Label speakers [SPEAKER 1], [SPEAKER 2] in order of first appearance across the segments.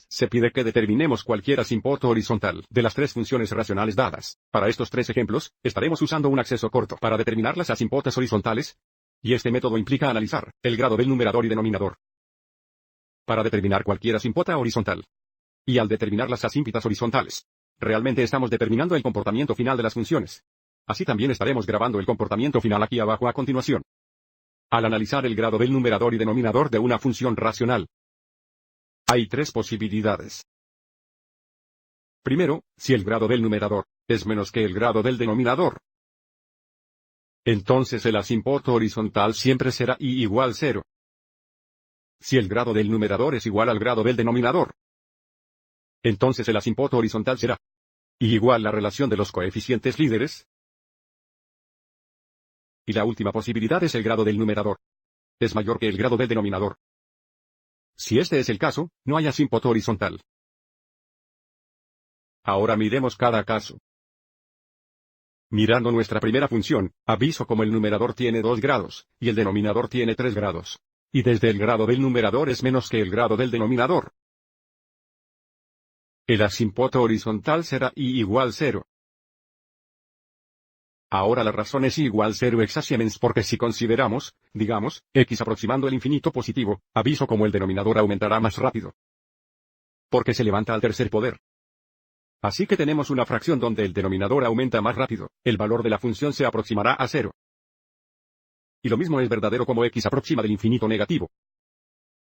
[SPEAKER 1] Se pide que determinemos cualquier asímptoto horizontal de las tres funciones racionales dadas. Para estos tres ejemplos, estaremos usando un acceso corto para determinar las asímpotas horizontales, y este método implica analizar el grado del numerador y denominador para determinar cualquier asímpota horizontal. Y al determinar las asímpitas horizontales, realmente estamos determinando el comportamiento final de las funciones. Así también estaremos grabando el comportamiento final aquí abajo a continuación. Al analizar el grado del numerador y denominador de una función racional, hay tres posibilidades. Primero, si el grado del numerador es menos que el grado del denominador, entonces el asímpoto horizontal siempre será y igual 0. Si el grado del numerador es igual al grado del denominador, entonces el asímpoto horizontal será y igual la relación de los coeficientes líderes. Y la última posibilidad es el grado del numerador es mayor que el grado del denominador. Si este es el caso, no hay asímpoto horizontal. Ahora miremos cada caso. Mirando nuestra primera función, aviso como el numerador tiene 2 grados, y el denominador tiene 3 grados. Y desde el grado del numerador es menos que el grado del denominador, el asímpoto horizontal será y igual 0. Ahora la razón es igual 0 exactamente porque si consideramos, digamos, x aproximando el infinito positivo, aviso como el denominador aumentará más rápido, porque se levanta al tercer poder. Así que tenemos una fracción donde el denominador aumenta más rápido, el valor de la función se aproximará a 0. Y lo mismo es verdadero como x aproxima del infinito negativo.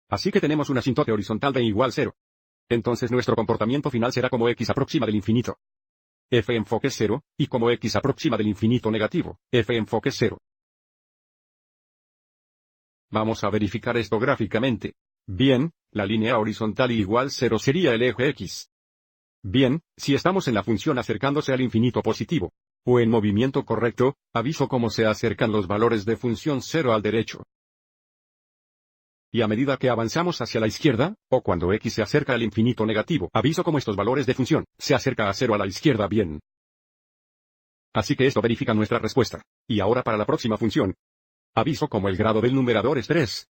[SPEAKER 1] Así que tenemos un asíntote horizontal de igual 0. Entonces nuestro comportamiento final será como x aproxima del infinito. F enfoque 0, y como x aproxima del infinito negativo, F enfoque 0. Vamos a verificar esto gráficamente. Bien, la línea horizontal igual 0 sería el eje x. Bien, si estamos en la función acercándose al infinito positivo, o en movimiento correcto, aviso cómo se acercan los valores de función 0 al derecho. Y a medida que avanzamos hacia la izquierda, o cuando x se acerca al infinito negativo, aviso cómo estos valores de función se acerca a 0 a la izquierda bien. Así que esto verifica nuestra respuesta. Y ahora para la próxima función, aviso como el grado del numerador es 3.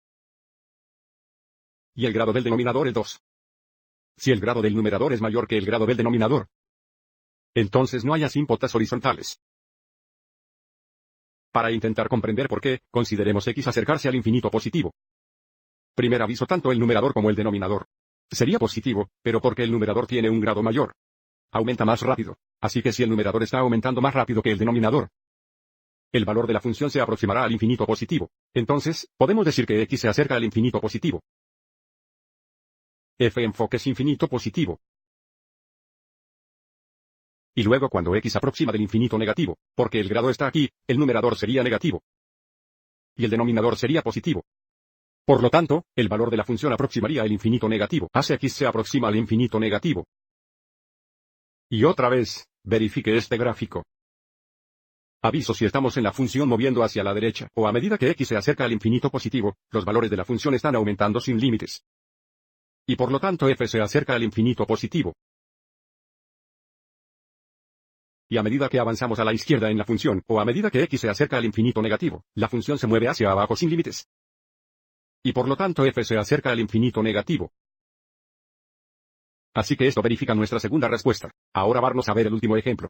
[SPEAKER 1] Y el grado del denominador es 2. Si el grado del numerador es mayor que el grado del denominador, entonces no hay asímpotas horizontales. Para intentar comprender por qué, consideremos x acercarse al infinito positivo. Primer aviso tanto el numerador como el denominador sería positivo, pero porque el numerador tiene un grado mayor, aumenta más rápido. Así que si el numerador está aumentando más rápido que el denominador, el valor de la función se aproximará al infinito positivo. Entonces, podemos decir que x se acerca al infinito positivo. F enfoque es infinito positivo. Y luego cuando x aproxima del infinito negativo, porque el grado está aquí, el numerador sería negativo. Y el denominador sería positivo. Por lo tanto, el valor de la función aproximaría el infinito negativo. Hace x se aproxima al infinito negativo. Y otra vez, verifique este gráfico. Aviso si estamos en la función moviendo hacia la derecha, o a medida que x se acerca al infinito positivo, los valores de la función están aumentando sin límites. Y por lo tanto f se acerca al infinito positivo. Y a medida que avanzamos a la izquierda en la función, o a medida que x se acerca al infinito negativo, la función se mueve hacia abajo sin límites. Y por lo tanto f se acerca al infinito negativo. Así que esto verifica nuestra segunda respuesta. Ahora vamos a ver el último ejemplo.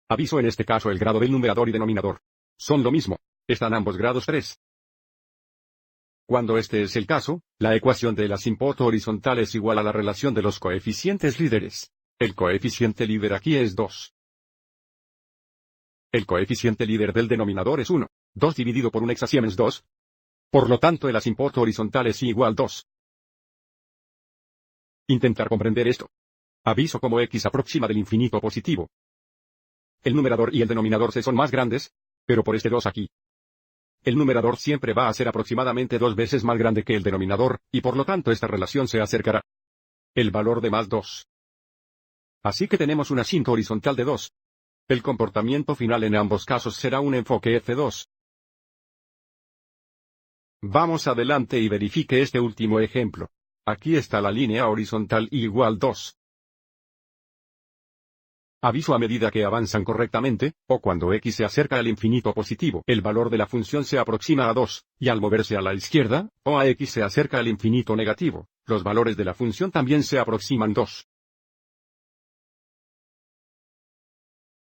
[SPEAKER 1] Aviso en este caso el grado del numerador y denominador son lo mismo. Están ambos grados 3. Cuando este es el caso, la ecuación del asímpoto horizontal es igual a la relación de los coeficientes líderes. El coeficiente líder aquí es 2. El coeficiente líder del denominador es 1. 2 dividido por 1 exactamente 2. Por lo tanto el asímpoto horizontal es igual 2. Intentar comprender esto. Aviso como x aproxima del infinito positivo. El numerador y el denominador se son más grandes, pero por este 2 aquí. El numerador siempre va a ser aproximadamente 2 veces más grande que el denominador, y por lo tanto esta relación se acercará. El valor de más 2. Así que tenemos un asíntoto horizontal de 2. El comportamiento final en ambos casos será un enfoque F2. Vamos adelante y verifique este último ejemplo. Aquí está la línea horizontal igual 2. Aviso a medida que avanzan correctamente, o cuando x se acerca al infinito positivo, el valor de la función se aproxima a 2, y al moverse a la izquierda, o a x se acerca al infinito negativo, los valores de la función también se aproximan 2.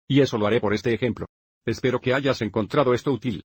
[SPEAKER 1] Y eso lo haré por este ejemplo. Espero que hayas encontrado esto útil.